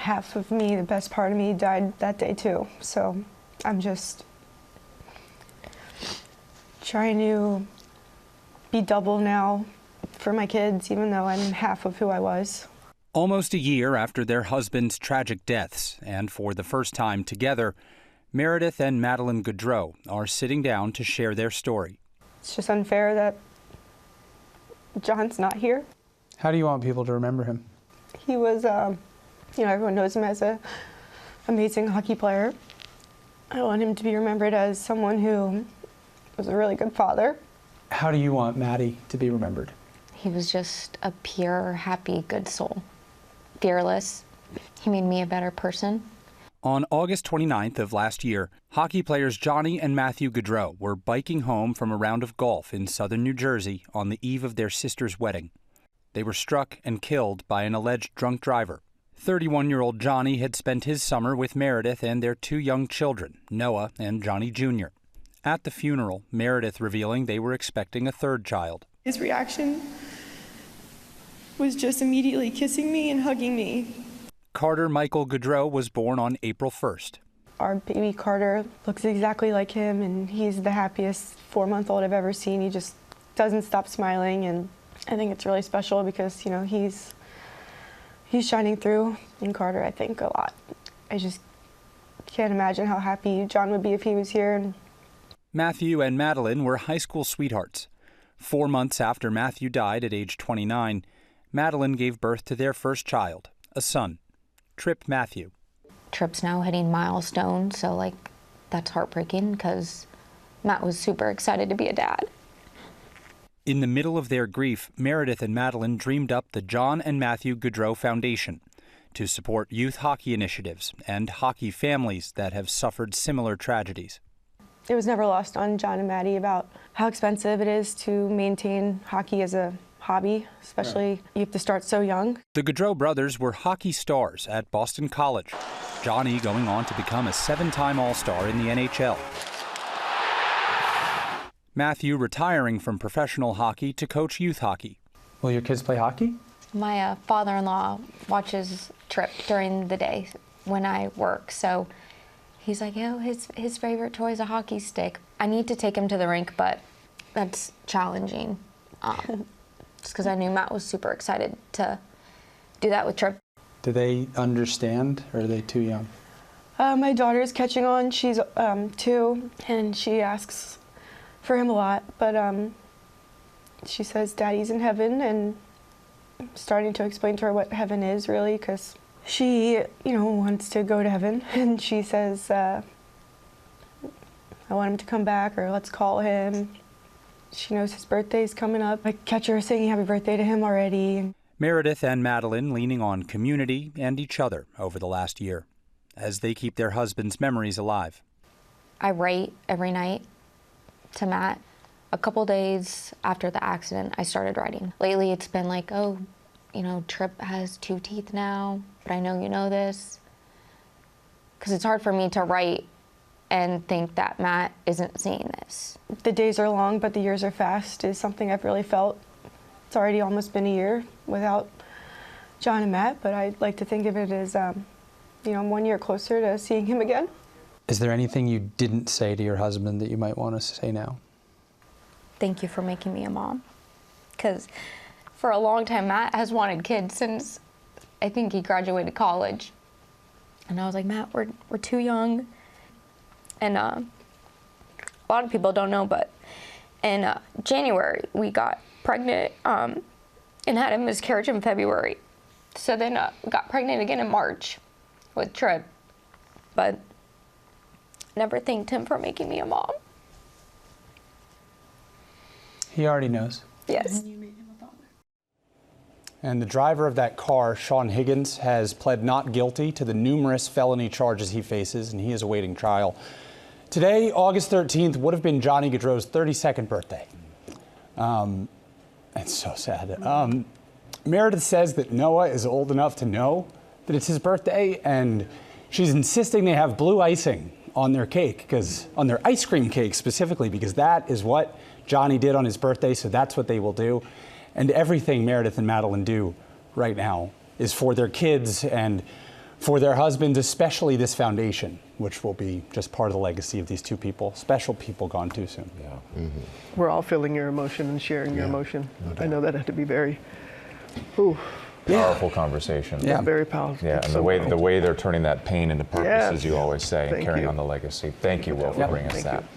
half of me, the best part of me, died that day too. So I'm just trying to be double now for my kids, even though I'm half of who I was. Almost a year after their husbands' tragic deaths, and for the first time together, Meredith and Matthew Gaudreau are sitting down to share their story. It's just unfair that John's not here. How do you want people to remember him? He was, everyone knows him as an amazing hockey player. I want him to be remembered as someone who was a really good father. How do you want Maddie to be remembered? He was just a pure, happy, good soul. Fearless. He made me a better person. On August 29th of last year, hockey players Johnny and Matthew Gaudreau were biking home from a round of golf in southern New Jersey on the eve of their sister's wedding. They were struck and killed by an alleged drunk driver. 31-year-old Johnny had spent his summer with Meredith and their two young children, Noah and Johnny Jr. At the funeral, Meredith revealing they were expecting a third child. His reaction was just immediately kissing me and hugging me. Carter Michael Gaudreau was born on April 1st. Our baby Carter looks exactly like him, and he's the happiest 4-month-old I've ever seen. He just doesn't stop smiling, and I think it's really special because, he's shining through in Carter, I think, a lot. I just can't imagine how happy John would be if he was here. Matthew and Madeline were high school sweethearts. 4 months after Matthew died at age 29, Madeline gave birth to their first child, a son, Trip Matthew. Trip's now hitting milestone, so that's heartbreaking because Matt was super excited to be a dad. In the middle of their grief, Meredith and Madeline dreamed up the John and Matthew Gaudreau Foundation to support youth hockey initiatives and hockey families that have suffered similar tragedies. It was never lost on John and Maddie about how expensive it is to maintain hockey as a hobby, especially you have to start so young. The Gaudreau brothers were hockey stars at Boston College, Johnny going on to become a 7-time All-Star in the NHL. Matthew retiring from professional hockey to coach youth hockey. Will your kids play hockey? My father-in-law watches Trip during the day when I work, so he's like, his favorite toy is a hockey stick. I need to take him to the rink, but that's challenging. Just because I knew Matt was super excited to do that with Trip. Do they understand, or are they too young? My daughter's catching on. She's 2, and she asks for him a lot, but she says Daddy's in heaven, and I'm starting to explain to her what heaven is really, because she, wants to go to heaven, and she says, I want him to come back, or let's call him. She knows his birthday's coming up. I catch her singing happy birthday to him already. Meredith and Madeline leaning on community and each other over the last year as they keep their husbands' memories alive. I write every night to Matt. A couple days after the accident, I started writing. Lately, it's been like, Trip has 2 teeth now, but I know you know this. Because it's hard for me to write and think that Matt isn't seeing this. The days are long, but the years are fast is something I've really felt. It's already almost been a year without John and Matt, but I'd like to think of it as, I'm 1 year closer to seeing him again. Is there anything you didn't say to your husband that you might want to say now? Thank you for making me a mom. Because for a long time, Matt has wanted kids since I think he graduated college. And I was like, Matt, we're too young. And a lot of people don't know, but in January, we got pregnant and had a miscarriage in February. So then got pregnant again in March with Trip. But never thanked him for making me a mom. He already knows. Yes. And you made him a father. And the driver of that car, Sean Higgins, has pled not guilty to the numerous felony charges he faces, and he is awaiting trial. Today, August 13th, would have been Johnny Gaudreau's 32nd birthday. It's so sad. Meredith says that Noah is old enough to know that it's his birthday, and she's insisting they have blue icing on their cake, on their ice cream cake specifically, because that is what Johnny did on his birthday, so that's what they will do. And everything Meredith and Madeline do right now is for their kids and for their husbands, especially this foundation, which will be just part of the legacy of these two people, special people gone too soon. Yeah. We're all feeling your emotion and sharing your emotion. I know that had to be very, Powerful conversation. Yeah. very powerful. Yeah, and So the way they're turning that pain into purpose, Yes. as you always say, and Thank carrying you. on the legacy. Thank you, Will, for Yep. bringing us Thank that. you.